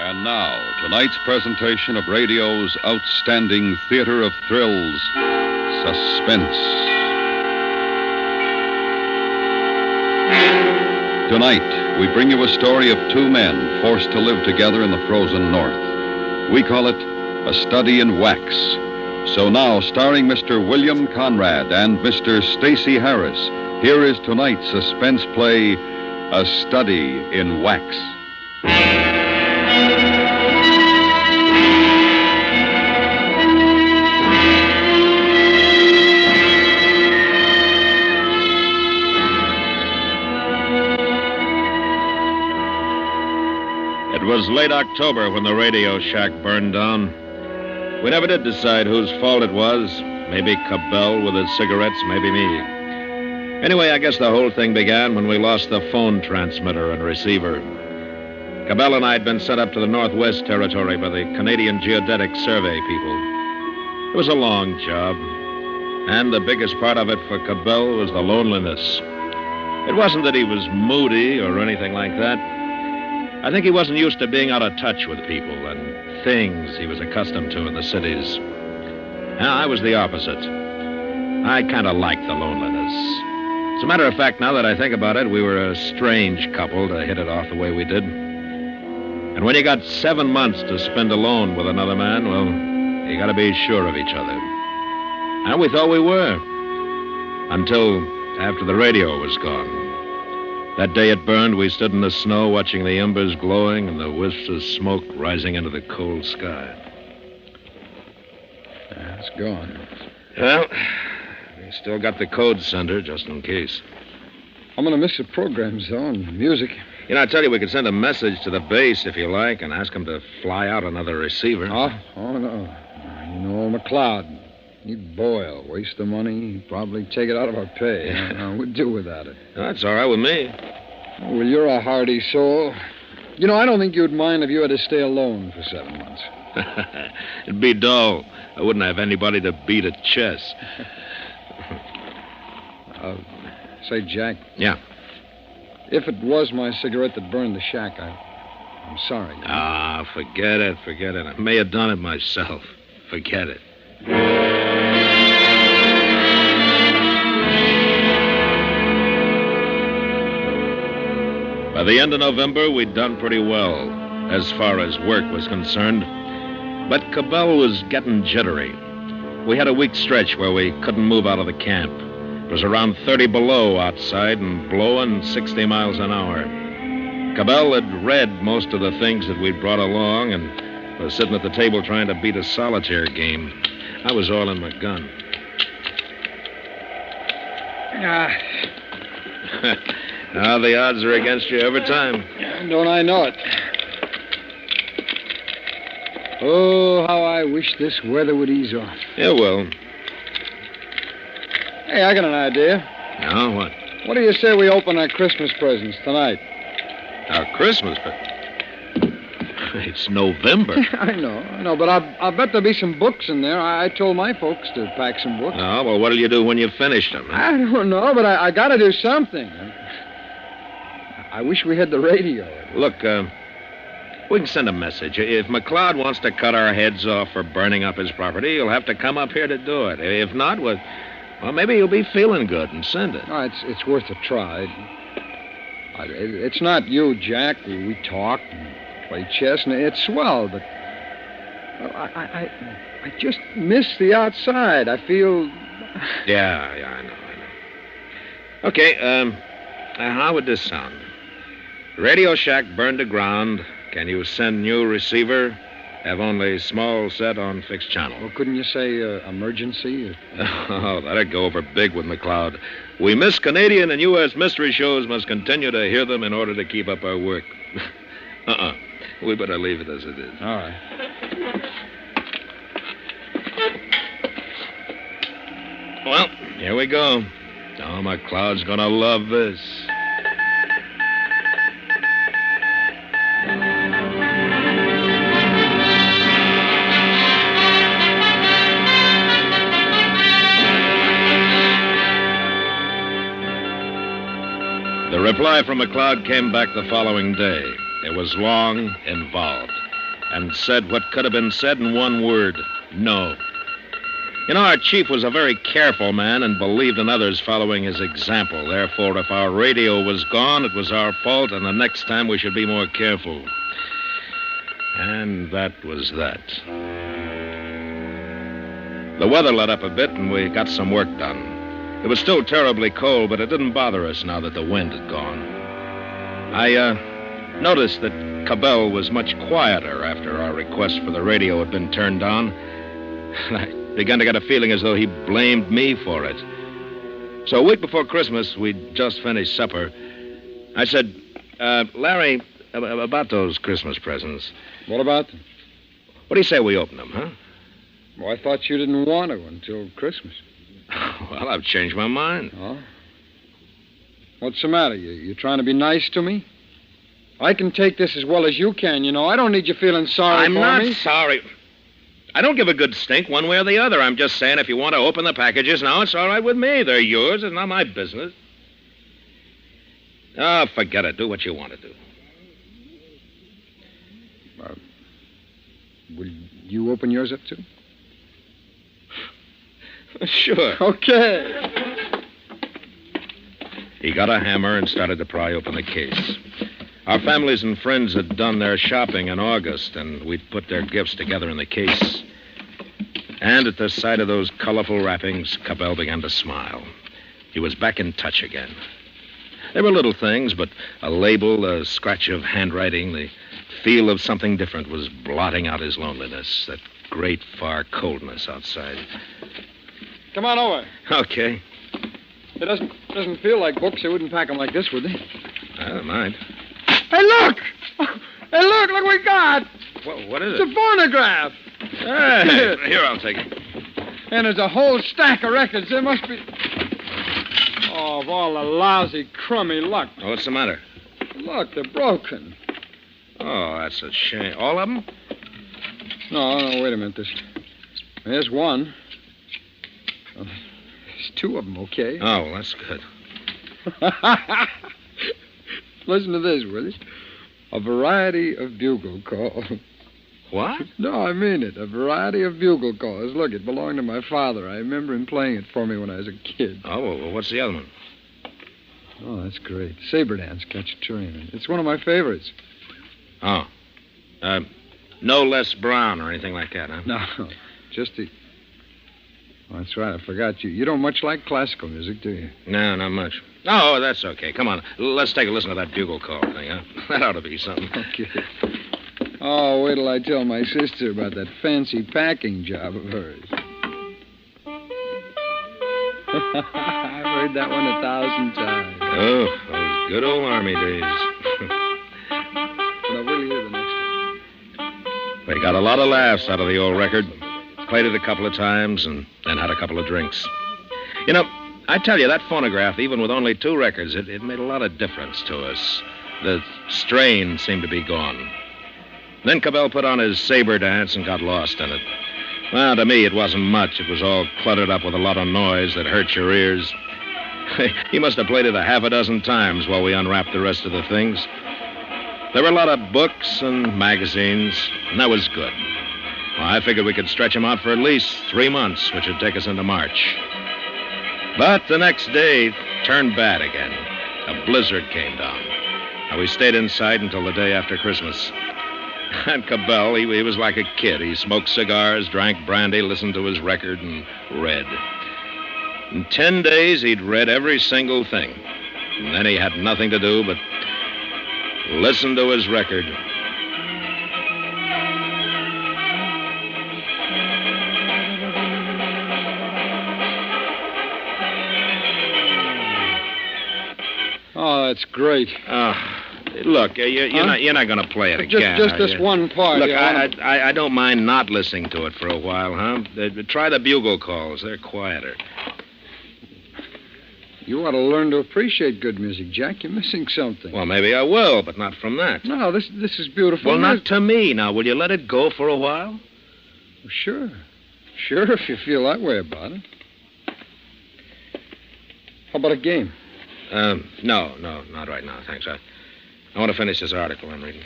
And now, tonight's presentation of radio's outstanding theater of thrills, Suspense. Tonight, we bring you a story of two men forced to live together in the frozen north. We call it A Study in Wax. So now, starring Mr. William Conrad and Mr. Stacy Harris, here is tonight's suspense play, A Study in Wax. It was late October when the radio shack burned down. We never did decide whose fault it was. Maybe Cabell with his cigarettes, maybe me. Anyway, I guess the whole thing began when we lost the phone transmitter and receiver. Cabell and I had been sent up to the Northwest Territory by the Canadian Geodetic Survey people. It was a long job, and the biggest part of it for Cabell was the loneliness. It wasn't that he was moody or anything like that. I think he wasn't used to being out of touch with people and things he was accustomed to in the cities. I was the opposite. I kind of liked the loneliness. As a matter of fact, now that I think about it, we were a strange couple to hit it off the way we did. And when you got 7 months to spend alone with another man, well, you got to be sure of each other. And we thought we were. Until after the radio was gone. That day it burned, we stood in the snow watching the embers glowing and the wisps of smoke rising into the cold sky. It's gone. Well, we still got the code sender, just in case. I'm going to miss the programs, though, and music. You know, I tell you, we could send a message to the base, if you like, and ask them to fly out another receiver. Oh, no. You know, McLeod, he'd boil, waste the money, he'd probably take it out of our pay. We'd do without it. That's all right with me. Well, you're a hardy soul. You know, I don't think you'd mind if you had to stay alone for 7 months. It'd be dull. I wouldn't have anybody to beat at chess. Say, Jack. Yeah? If it was my cigarette that burned the shack, I'm sorry. Forget it. I may have done it myself. Forget it. By the end of November, we'd done pretty well, as far as work was concerned. But Cabell was getting jittery. We had a week stretch where we couldn't move out of the camp. It was around 30 below outside and blowing 60 miles an hour. Cabell had read most of the things that we'd brought along and was sitting at the table trying to beat a solitaire game. I was oiling my gun. Now the odds are against you every time. Don't I know it? Oh, how I wish this weather would ease off. It will. Hey, I got an idea. Now, what? What do you say we open our Christmas presents tonight? Our Christmas? It's November. I know, but I'll bet there'll be some books in there. I told my folks to pack some books. Oh, well, what'll you do when you've finished them? Huh? I don't know, but I got to do something. I wish we had the radio. Look, we can send a message. If McLeod wants to cut our heads off for burning up his property, he'll have to come up here to do it. If not, well, maybe he'll be feeling good and send it. Oh, it's worth a try. It's not you, Jack. We talk and play chess, and it's swell, but I just miss the outside. I feel... Yeah, I know. Okay, how would this sound? Radio shack burned to ground. Can you send new receiver? Have only small set on fixed channel. Well, couldn't you say emergency? Oh, that'd go over big with McLeod. We miss Canadian and U.S. mystery shows, must continue to hear them in order to keep up our work. We better leave it as it is. All right. Well, here we go. Oh, McLeod's gonna love this. The reply from McLeod came back the following day. It was long, involved. and said what could have been said in one word: no. You know, our chief was a very careful man and believed in others following his example. Therefore, if our radio was gone, it was our fault, and the next time we should be more careful. And that was that. The weather let up a bit, and we got some work done. It was still terribly cold, but it didn't bother us now that the wind had gone. I noticed that Cabell was much quieter after our request for the radio had been turned on. I began to get a feeling as though he blamed me for it. So a week before Christmas, we'd just finished supper. I said, Larry, about those Christmas presents. What about them? What do you say we open them, huh? Well, I thought you didn't want to until Christmas. Well, I've changed my mind. Oh? What's the matter? You trying to be nice to me? I can take this as well as you can, you know. I don't need you feeling sorry for me. I'm not sorry. I don't give a good stink one way or the other. I'm just saying if you want to open the packages now, it's all right with me. They're yours. It's not my business. Oh, forget it. Do what you want to do. Will you open yours up, too? Sure. Okay. He got a hammer and started to pry open the case. Our families and friends had done their shopping in August, and we'd put their gifts together in the case. And at the sight of those colorful wrappings, Cabell began to smile. He was back in touch again. There were little things, but a label, a scratch of handwriting, the feel of something different was blotting out his loneliness, that great far coldness outside. Come on over. Okay. It doesn't feel like books. They wouldn't pack them like this, would they? I don't mind. Hey, look! Hey, look what we got! What is it? It's a phonograph. Hey, here, I'll take it. And there's a whole stack of records. There must be... Oh, of all the lousy, crummy luck. Oh, what's the matter? Look, they're broken. Oh, that's a shame. All of them? No, wait a minute. There's one. There's two of them, okay? Oh, well, that's good. Listen to this, will you? A variety of bugle calls. What? No, I mean it. A variety of bugle calls. Look, it belonged to my father. I remember him playing it for me when I was a kid. Oh, well, what's the other one? Oh, that's great. Saber Dance, Catch a Train. It's one of my favorites. Oh. No Less Brown or anything like that, huh? No, just the... Oh, that's right. I forgot you. You don't much like classical music, do you? No, not much. Oh, that's okay. Come on. Let's take a listen to that bugle call thing, huh? That ought to be something. Okay. Oh, wait till I tell my sister about that fancy packing job of hers. I've heard that one 1,000 times. Oh, those good old Army days. Now, will you hear the next one? We got a lot of laughs out of the old record. Played it a couple of times and then had a couple of drinks. You know, I tell you, that phonograph, even with only 2 records, it made a lot of difference to us. The strain seemed to be gone. Then Cabell put on his Saber Dance and got lost in it. Well, to me, it wasn't much. It was all cluttered up with a lot of noise that hurt your ears. He must have played it 6 times while we unwrapped the rest of the things. There were a lot of books and magazines, and that was good. Well, I figured we could stretch him out for at least 3 months, which would take us into March. But the next day turned bad again. A blizzard came down. And we stayed inside until the day after Christmas. And Cabell, he was like a kid. He smoked cigars, drank brandy, listened to his record, and read. In 10 days, he'd read every single thing. And then he had nothing to do but listen to his record. Oh, that's great. Look, you're not going to play it again. Just this one part. Look, Yeah, I don't mind not listening to it for a while, huh? Try the bugle calls. They're quieter. You ought to learn to appreciate good music, Jack. You're missing something. Well, maybe I will, but not from that. No, this is beautiful. Well, not to me. Now, will you let it go for a while? Well, sure. Sure, if you feel that way about it. How about a game? No, not right now, thanks. I want to finish this article I'm reading.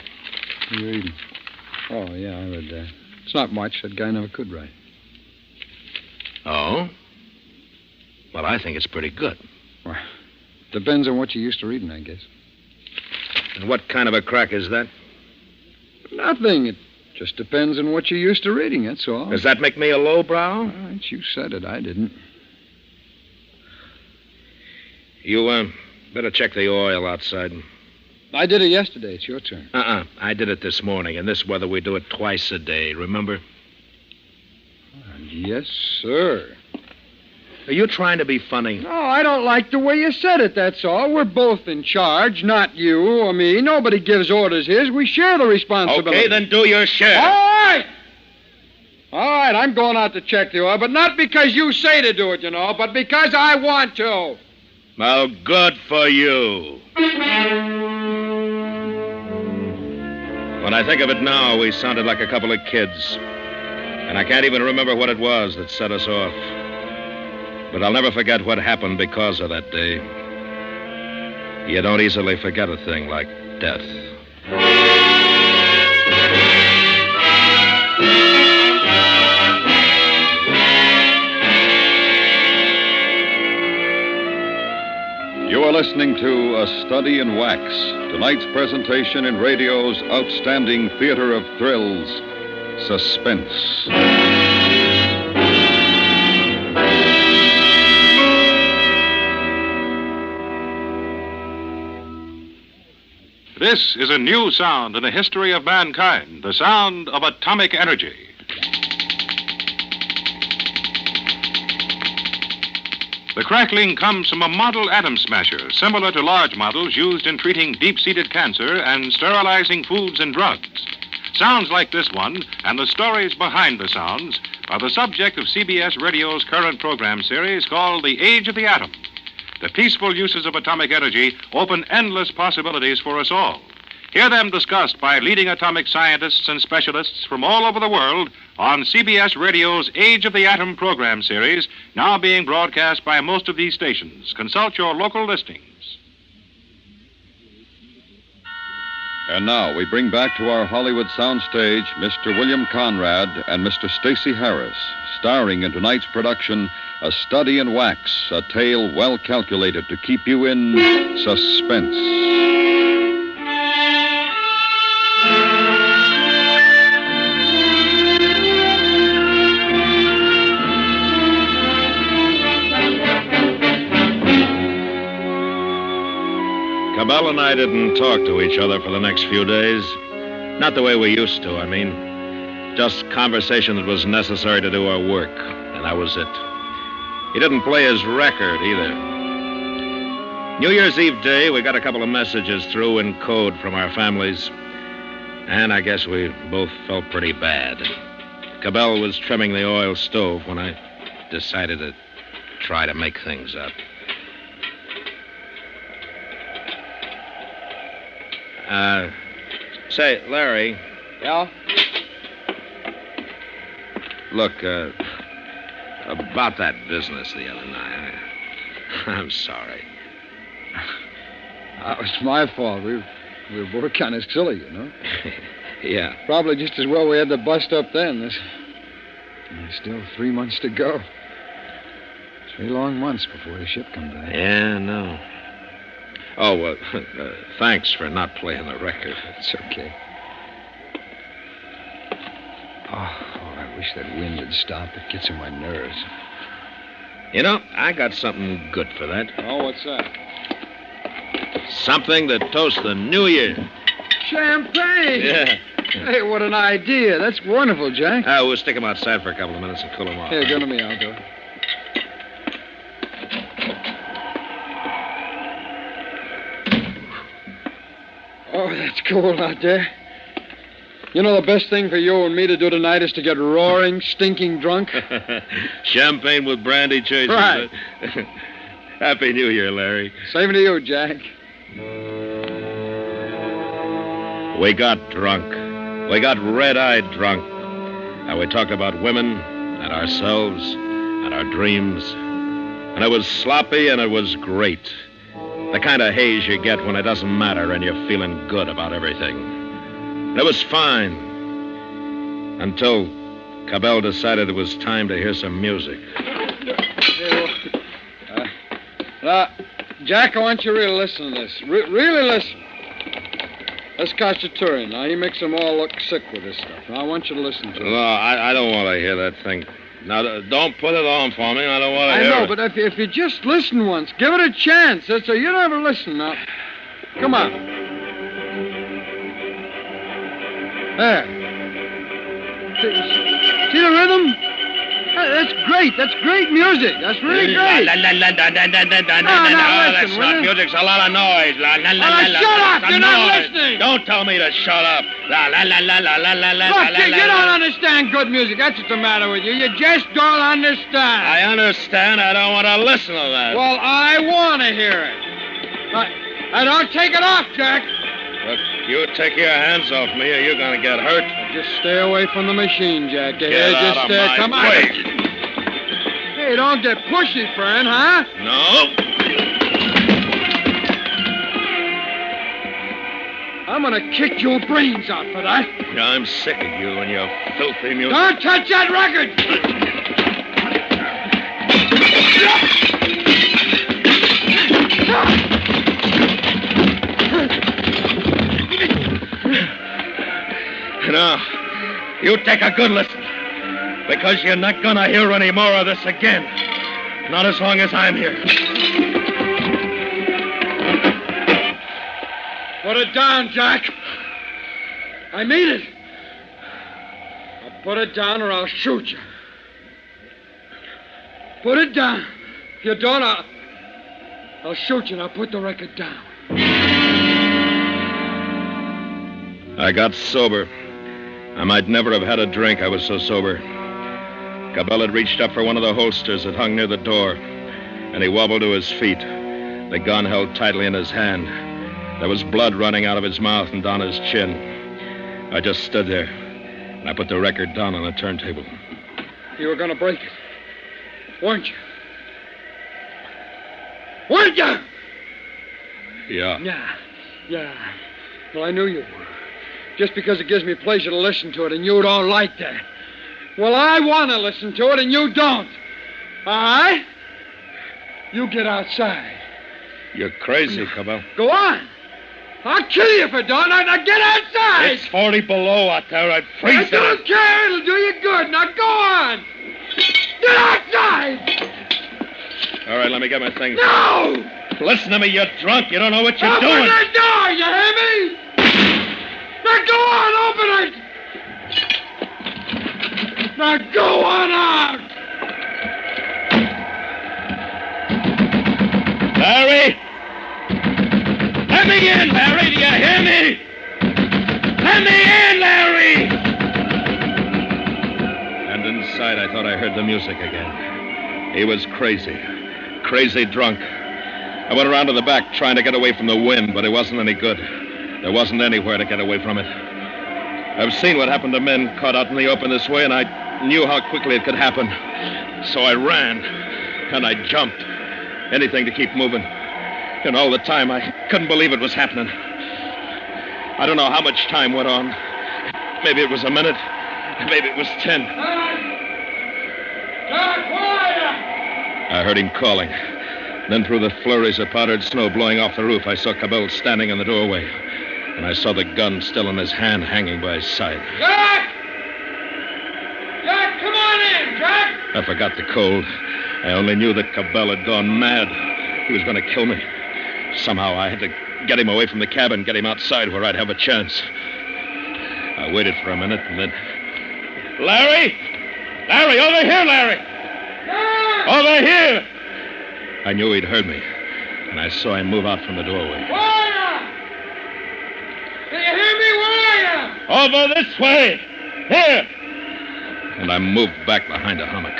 You're reading. Oh, yeah, I read that. It's not much. That guy never could write. Oh? Well, I think it's pretty good. Well, depends on what you're used to reading, I guess. And what kind of a crack is that? Nothing. It just depends on what you're used to reading, that's all. Does that make me a lowbrow? All right, you said it. I didn't. You, better check the oil outside. I did it yesterday. It's your turn. I did it this morning. In this weather, we do it twice a day, remember? Yes, sir. Are you trying to be funny? No, I don't like the way you said it, that's all. We're both in charge, not you or me. Nobody gives orders here. We share the responsibility. Okay, then do your share. All right, I'm going out to check the oil, but not because you say to do it, you know, but because I want to. Well, good for you. When I think of it now, we sounded like a couple of kids. And I can't even remember what it was that set us off. But I'll never forget what happened because of that day. You don't easily forget a thing like death. You are listening to A Study in Wax, tonight's presentation in radio's outstanding theater of thrills, Suspense. This is a new sound in the history of mankind, the sound of atomic energy. The crackling comes from a model atom smasher, similar to large models used in treating deep-seated cancer and sterilizing foods and drugs. Sounds like this one, and the stories behind the sounds, are the subject of CBS Radio's current program series called The Age of the Atom. The peaceful uses of atomic energy open endless possibilities for us all. Hear them discussed by leading atomic scientists and specialists from all over the world on CBS Radio's Age of the Atom program series, now being broadcast by most of these stations. Consult your local listings. And now we bring back to our Hollywood soundstage Mr. William Conrad and Mr. Stacy Harris, starring in tonight's production, A Study in Wax, a tale well calculated to keep you in suspense. Cabell and I didn't talk to each other for the next few days. Not the way we used to, I mean. Just conversation that was necessary to do our work, and that was it. He didn't play his record, either. New Year's Eve day, we got a couple of messages through in code from our families, and I guess we both felt pretty bad. Cabell was trimming the oil stove when I decided to try to make things up. Say, Larry. Yeah? Look, about that business the other night, I'm sorry. It was my fault. We were both kind of silly, you know. Yeah. Probably just as well we had to bust up then. There's still 3 months to go. 3 long months before the ship comes back. Yeah, no. Oh, well, thanks for not playing the record. It's okay. Oh, I wish that wind had stopped. It gets on my nerves. You know, I got something good for that. Oh, what's that? Something that toasts the new year. Champagne! Yeah. Hey, what an idea. That's wonderful, Jack. We'll stick them outside for a couple of minutes and cool them off. Here, go to me. I'll go. Oh, that's cold out there. You know the best thing for you and me to do tonight is to get roaring, stinking drunk? Champagne with brandy chasers. Right. Happy New Year, Larry. Same to you, Jack. We got drunk. We got red-eyed drunk. And we talked about women and ourselves and our dreams. And it was sloppy and it was great. The kind of haze you get when it doesn't matter and you're feeling good about everything. And it was fine. Until Cabell decided it was time to hear some music. Jack, I want you to really listen to this. Really listen. That's Cacciatore. Now, he makes them all look sick with this stuff. Now, I want you to listen to it. No, I don't want to hear that thing. Now, don't put it on for me. I don't want to hear it. I know, but if you just listen once, give it a chance. That's so you never listen now. Come on. There. See the rhythm? That's great. That's great music. That's really great. That's not music. It's a lot of noise. Shut up. You're not listening. Don't tell me to shut up. Look, you don't understand good music. That's what's the matter with you. You just don't understand. I understand. I don't want to listen to that. Well, I want to hear it. I don't take it off, Jack. Look, you take your hands off me or you're going to get hurt. Just stay away from the machine, Jack. Get out of my come way. on. Hey, don't get pushy, friend, huh? No. I'm going to kick your brains out for that. I'm sick of you and your filthy music. Don't touch that record! No, you take a good listen, because you're not going to hear any more of this again. Not as long as I'm here. Put it down, Jack. I mean it. Now put it down or I'll shoot you. Put it down. If you don't, I'll shoot you. Now put the record down. I got sober. I might never have had a drink. I was so sober. Cabell had reached up for one of the holsters that hung near the door, and he wobbled to his feet, the gun held tightly in his hand. There was blood running out of his mouth and down his chin. I just stood there, and I put the record down on the turntable. You were going to break it, weren't you? Weren't you? Yeah. Yeah. Well, I knew you were. Just because it gives me pleasure to listen to it, and you don't like that. Well, I want to listen to it, and you don't. All right? You get outside. You're crazy, Cabell. Go on. I'll kill you if I don't. Now get outside. It's 40 below out there. I'd freeze I don't care. It'll do you good. Now go on. Get outside. All right, let me get my things. No! Listen to me. You're drunk. You don't know what you're doing. Open that door, you hear me? Now go on, open it! Now go on out! Larry! Let me in, Larry! Do you hear me? Let me in, Larry! And inside, I thought I heard the music again. He was crazy. Crazy drunk. I went around to the back trying to get away from the wind, but it wasn't any good. There wasn't anywhere to get away from it. I've seen what happened to men caught out in the open this way, and I knew how quickly it could happen. So I ran, and I jumped. Anything to keep moving. And all the time, I couldn't believe it was happening. I don't know how much time went on. Maybe it was a minute. Maybe it was 10. I heard him calling. Then through the flurries of powdered snow blowing off the roof, I saw Cabell standing in the doorway. And I saw the gun still in his hand, hanging by his side. Jack! Jack, come on in, Jack! I forgot the cold. I only knew that Cabell had gone mad. He was going to kill me. Somehow I had to get him away from the cabin, get him outside where I'd have a chance. I waited for a minute and then... Larry! Larry, over here, Larry! Jack! Over here! I knew he'd heard me, and I saw him move out from the doorway. Where are you? Can you hear me? Where are you? Over this way! Here! And I moved back behind a hummock.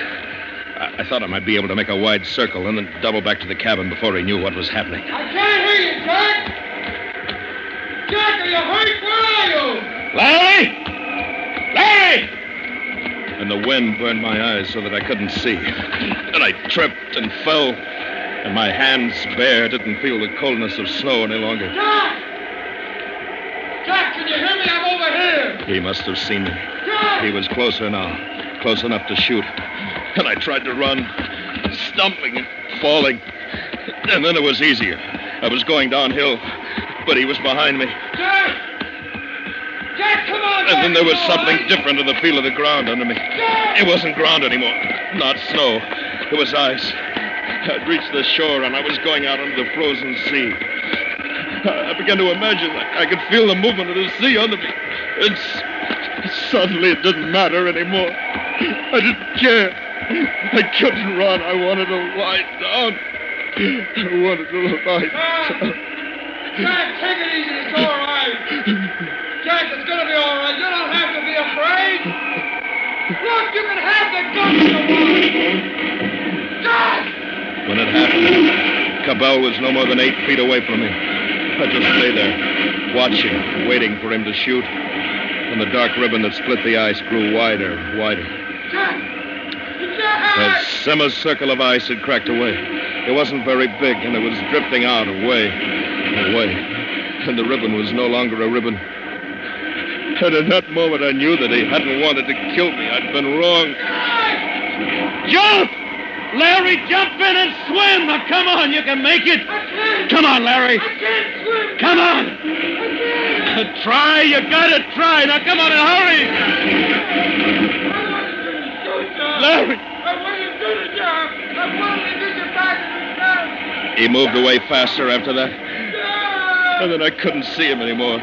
I thought I might be able to make a wide circle and then double back to the cabin before he knew what was happening. I can't hear you, Jack! Jack, are you hurt? Where are you? Larry! Larry! And the wind burned my eyes so that I couldn't see. And I tripped and fell, and my hands bare didn't feel the coldness of snow any longer. Jack! Jack, can you hear me? I'm over here. He must have seen me. Jack! He was closer now, close enough to shoot. And I tried to run, stumbling and falling. And then it was easier. I was going downhill, but he was behind me. Jack! Jack, come on! And then there was something different in the feel of the ground under me. It wasn't ground anymore, not snow. It was ice. I'd reached the shore, and I was going out into the frozen sea. I began to imagine I could feel the movement of the sea under me. Suddenly it didn't matter anymore. I didn't care. I couldn't run. I wanted to lie down. I wanted to lie down. Jack, take it easy. It's all right. Jack, it's going to be all right. You don't have to be afraid. Look, you can have the gun you want. Jack! When it happened, Cabell was no more than 8 feet away from me. I just lay there, watching, waiting for him to shoot. And the dark ribbon that split the ice grew wider and wider. Jack! A semicircle of ice had cracked away. It wasn't very big, and it was drifting out away. And the ribbon was no longer a ribbon. And in that moment, I knew that he hadn't wanted to kill me. I'd been wrong. Jump! Larry, jump in and swim! Now, come on, you can make it. I can't. Come on, Larry. I can't swim. Come on. I can't. Try, you gotta try. Now, come on and hurry. Larry! I want you to do the job. I want you to get you back in the town. He moved away faster after that. And then I couldn't see him anymore.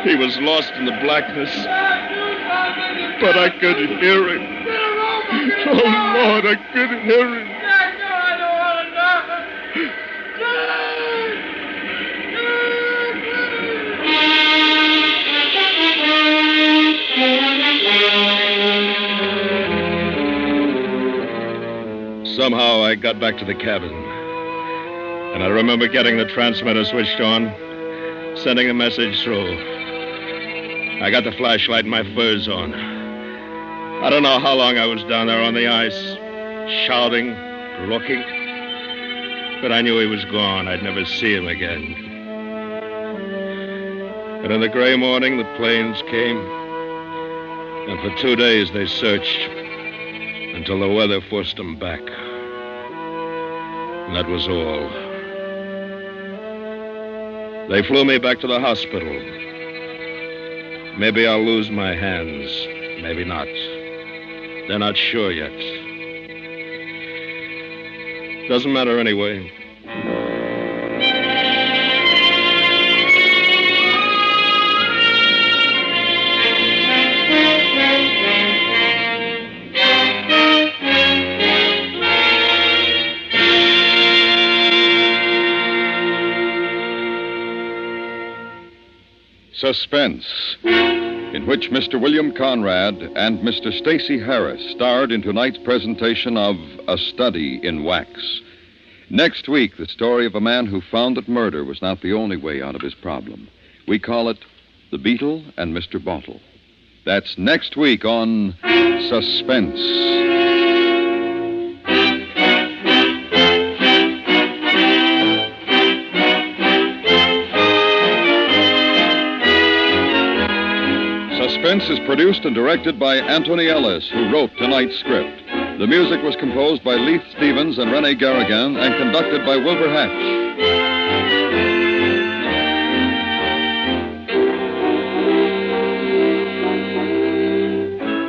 He was lost in the blackness. But I could hear him. Oh, Lord, I could hear him. Jack, no, I don't want to know. Somehow I got back to the cabin. And I remember getting the transmitter switched on, sending a message through. I got the flashlight and my furs on. I don't know how long I was down there on the ice, shouting, looking. But I knew he was gone. I'd never see him again. And in the gray morning, the planes came. And for 2 days, they searched until the weather forced them back. And that was all. They flew me back to the hospital. Maybe I'll lose my hands. Maybe not. They're not sure yet. Doesn't matter anyway. Suspense, in which Mr. William Conrad and Mr. Stacy Harris starred in tonight's presentation of A Study in Wax. Next week, the story of a man who found that murder was not the only way out of his problem. We call it The Beetle and Mr. Bottle. That's next week on Suspense. Suspense is produced and directed by Anthony Ellis, who wrote tonight's script. The music was composed by Leith Stevens and Rene Garrigan and conducted by Wilbur Hatch.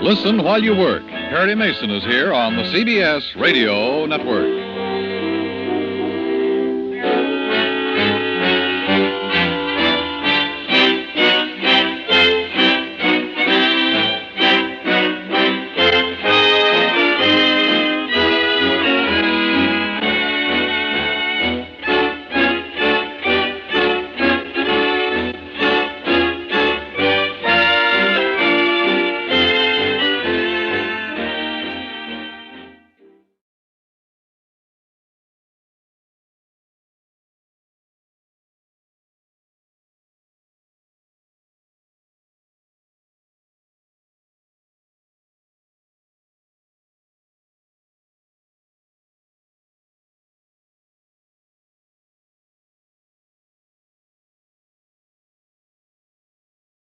Listen while you work. Perry Mason is here on the CBS Radio Network.